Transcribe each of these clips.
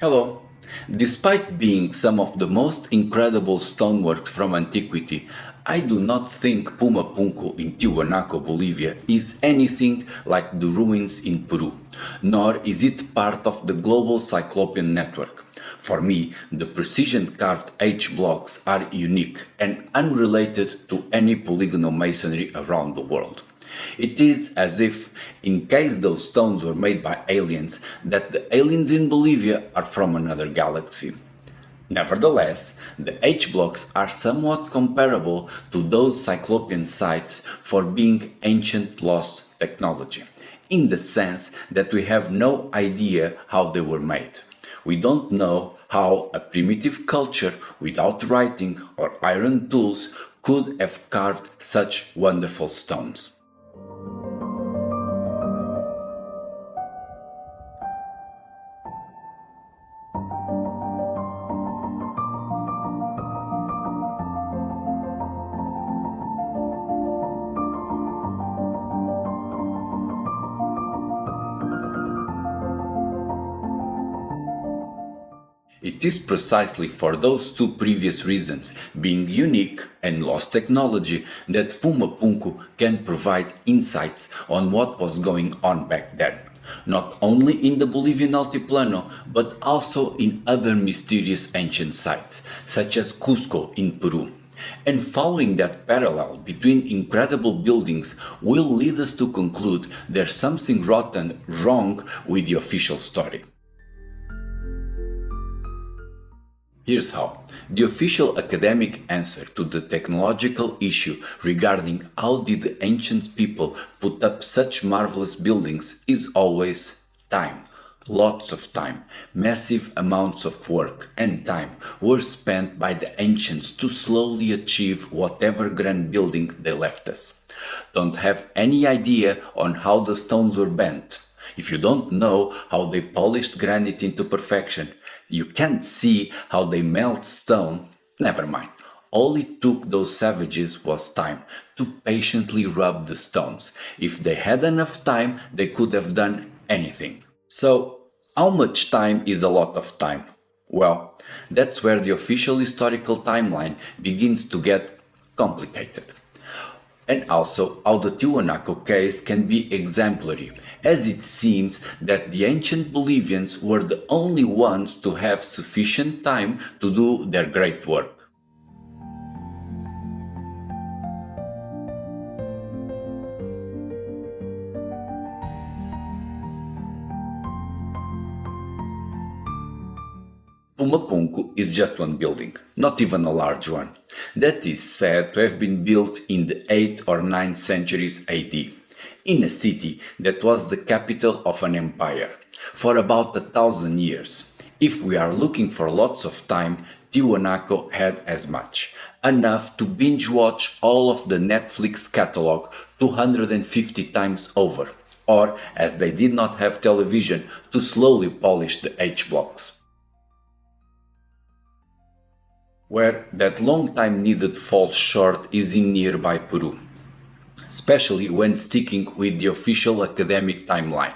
Hello. Despite being some of the most incredible stoneworks from antiquity, I do not think Puma Punku in Tiwanaku, Bolivia is anything like the ruins in Peru, nor is it part of the global Cyclopean network. For me, the precision carved H blocks are unique and unrelated to any polygonal masonry around the world. It is as if, in case those stones were made by aliens, that the aliens in Bolivia are from another galaxy. Nevertheless, the H blocks are somewhat comparable to those Cyclopean sites for being ancient lost technology, in the sense that we have no idea how they were made. We don't know how a primitive culture without writing or iron tools could have carved such wonderful stones. It is precisely for those two previous reasons, being unique and lost technology, that Puma Punku can provide insights on what was going on back then, not only in the Bolivian Altiplano, but also in other mysterious ancient sites, such as Cusco in Peru. And following that parallel between incredible buildings will lead us to conclude there's something rotten wrong with the official story. Here's how. The official academic answer to the technological issue regarding how did the ancient people put up such marvelous buildings is always time. Lots of time, massive amounts of work and time were spent by the ancients to slowly achieve whatever grand building they left us. Don't have any idea on how the stones were bent. If you don't know how they polished granite into perfection, you can't see how they melt stone, never mind. All it took those savages was time to patiently rub the stones. If they had enough time, they could have done anything. So, how much time is a lot of time? Well, that's where the official historical timeline begins to get complicated. And also how the Tiwanaku case can be exemplary, as it seems that the ancient Bolivians were the only ones to have sufficient time to do their great work. Puma Punku is just one building, not even a large one, that is said to have been built in the 8th or 9th centuries AD. In a city that was the capital of an empire, for about 1,000 years. If we are looking for lots of time, Tiwanaku had as much, enough to binge-watch all of the Netflix catalog 250 times over, or, as they did not have television, to slowly polish the H-blocks. Where that long time needed falls short is in nearby Peru, especially when sticking with the official academic timeline.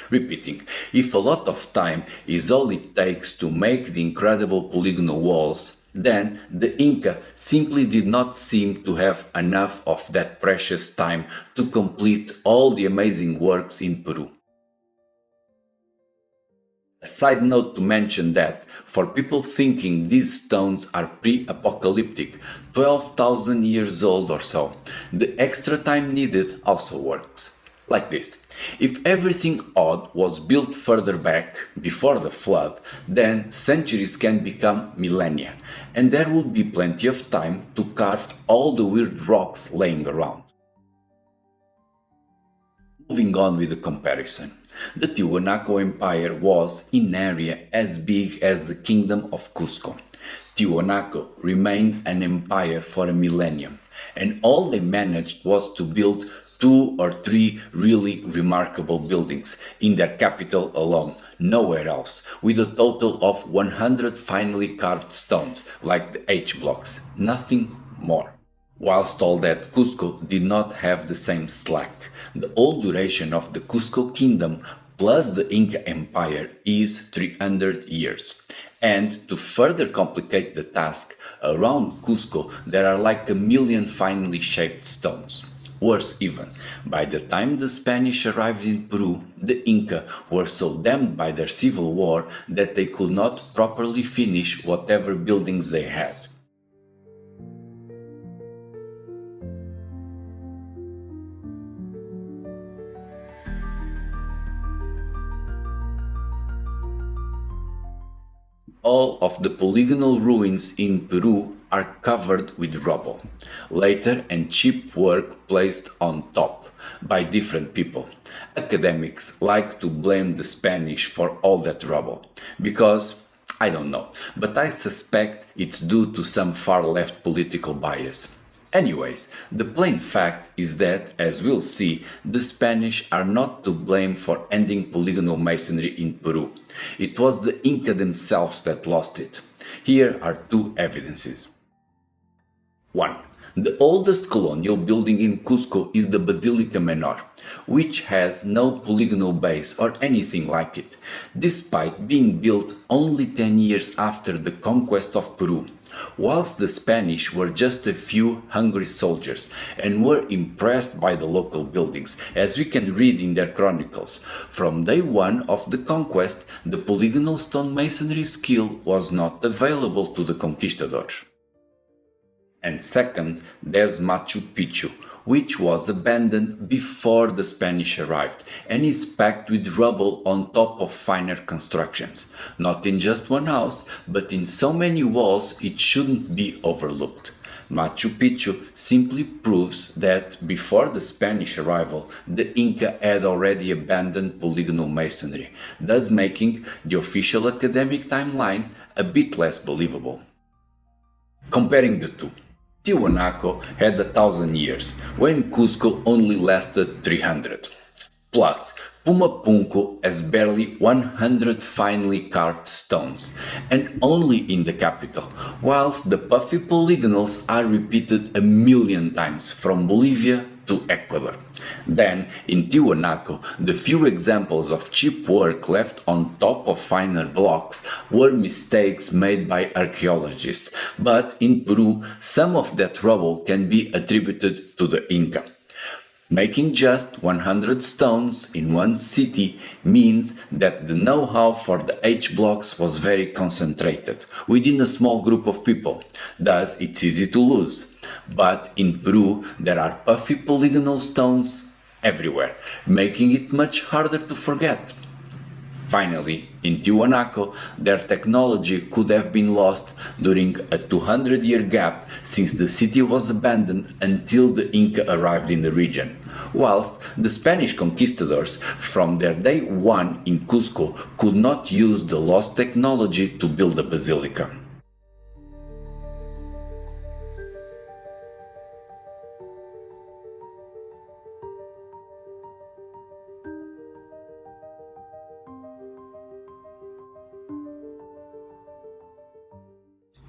Repeating, if a lot of time is all it takes to make the incredible polygonal walls, then the Inca simply did not seem to have enough of that precious time to complete all the amazing works in Peru. A side note to mention that, for people thinking these stones are pre-apocalyptic, 12,000 years old or so, the extra time needed also works. Like this. If everything odd was built further back, before the flood, then centuries can become millennia, and there would be plenty of time to carve all the weird rocks laying around. Moving on with the comparison. The Tiwanaku Empire was, in area, as big as the Kingdom of Cusco. Tiwanaku remained an empire for a millennium, and all they managed was to build 2 or 3 really remarkable buildings in their capital alone, nowhere else, with a total of 100 finely carved stones, like the H-blocks, nothing more. Whilst all that, Cusco did not have the same slack. The whole duration of the Cusco kingdom plus the Inca Empire is 300 years. And to further complicate the task, around Cusco there are like a million finely shaped stones. Worse even, by the time the Spanish arrived in Peru, the Inca were so damned by their civil war that they could not properly finish whatever buildings they had. All of the polygonal ruins in Peru are covered with rubble, later and cheap work placed on top by different people. Academics like to blame the Spanish for all that rubble, because, I don't know, but I suspect it's due to some far left political bias. Anyways, the plain fact is that, as we'll see, the Spanish are not to blame for ending polygonal masonry in Peru. It was the Inca themselves that lost it. Here are two evidences. 1. The oldest colonial building in Cusco is the Basilica Menor, which has no polygonal base or anything like it, despite being built only 10 years after the conquest of Peru. Whilst the Spanish were just a few hungry soldiers and were impressed by the local buildings, as we can read in their chronicles, from day one of the conquest, the polygonal stonemasonry skill was not available to the conquistadors. And second, there's Machu Picchu, which was abandoned before the Spanish arrived and is packed with rubble on top of finer constructions. Not in just one house, but in so many walls it shouldn't be overlooked. Machu Picchu simply proves that before the Spanish arrival, the Inca had already abandoned polygonal masonry, thus making the official academic timeline a bit less believable. Comparing the two, Tiwanaku had 1,000 years, when Cusco only lasted 300. Plus, Puma Punku has barely 100 finely carved stones, and only in the capital, whilst the puffy polygonals are repeated a million times from Bolivia to Ecuador. Then, in Tiwanaku, the few examples of cheap work left on top of finer blocks were mistakes made by archaeologists, but in Peru, some of that rubble can be attributed to the Inca. Making just 100 stones in one city means that the know-how for the H blocks was very concentrated within a small group of people, thus it's easy to lose. But in Peru there are puffy polygonal stones everywhere, making it much harder to forget. Finally, in Tiwanaku, their technology could have been lost during a 200-year gap since the city was abandoned until the Inca arrived in the region, whilst the Spanish conquistadors from their day one in Cusco could not use the lost technology to build a basilica.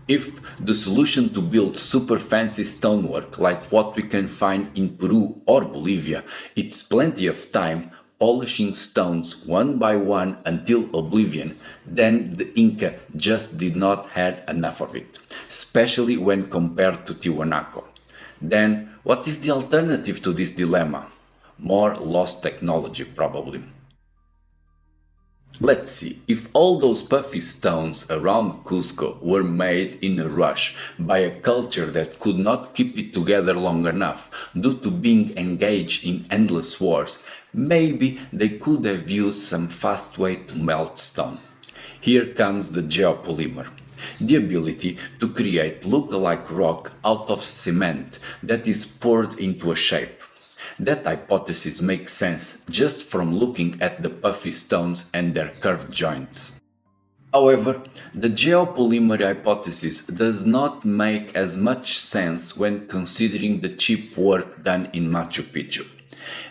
If the solution to build super fancy stonework like what we can find in Peru or Bolivia, it's plenty of time polishing stones one by one until oblivion, then the Inca just did not have enough of it, especially when compared to Tiwanaku. Then what is the alternative to this dilemma? More lost technology, probably. Let's see, if all those puffy stones around Cusco were made in a rush by a culture that could not keep it together long enough due to being engaged in endless wars, maybe they could have used some fast way to melt stone. Here comes the geopolymer, the ability to create look-alike rock out of cement that is poured into a shape. That hypothesis makes sense just from looking at the puffy stones and their curved joints. However, the geopolymer hypothesis does not make as much sense when considering the cheap work done in Machu Picchu.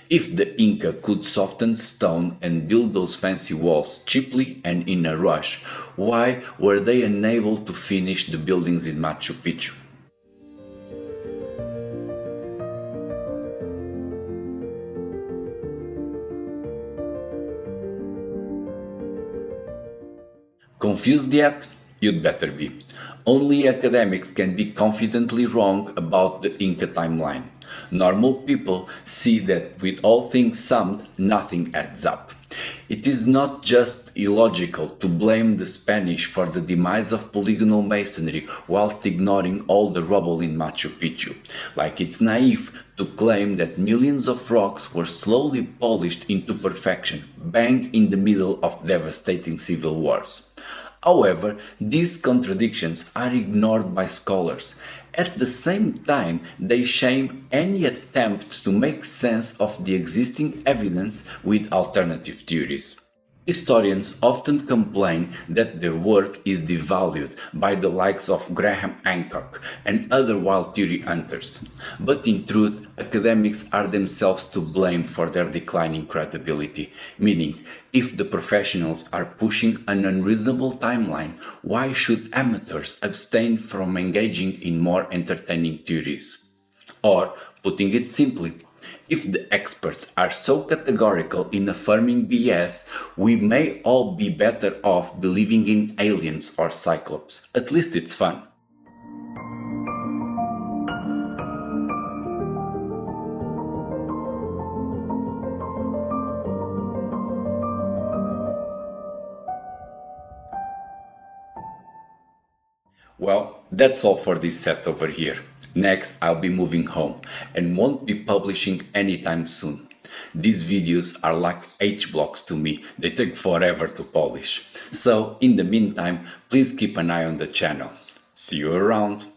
If the Inca could soften stone and build those fancy walls cheaply and in a rush, why were they unable to finish the buildings in Machu Picchu? Confused yet? You'd better be. Only academics can be confidently wrong about the Inca timeline. Normal people see that with all things summed, nothing adds up. It is not just illogical to blame the Spanish for the demise of polygonal masonry whilst ignoring all the rubble in Machu Picchu, like it's naive to claim that millions of rocks were slowly polished into perfection, bang in the middle of devastating civil wars. However, these contradictions are ignored by scholars. At the same time, they shame any attempt to make sense of the existing evidence with alternative theories. Historians often complain that their work is devalued by the likes of Graham Hancock and other wild theory hunters. But in truth, academics are themselves to blame for their declining credibility, meaning, if the professionals are pushing an unreasonable timeline, why should amateurs abstain from engaging in more entertaining theories? Or, putting it simply, if the experts are so categorical in affirming BS, we may all be better off believing in aliens or cyclops. At least it's fun. Well, that's all for this set over here. Next, I'll be moving home and won't be publishing anytime soon. These videos are like H-blocks to me, they take forever to polish. So, in the meantime, please keep an eye on the channel. See you around!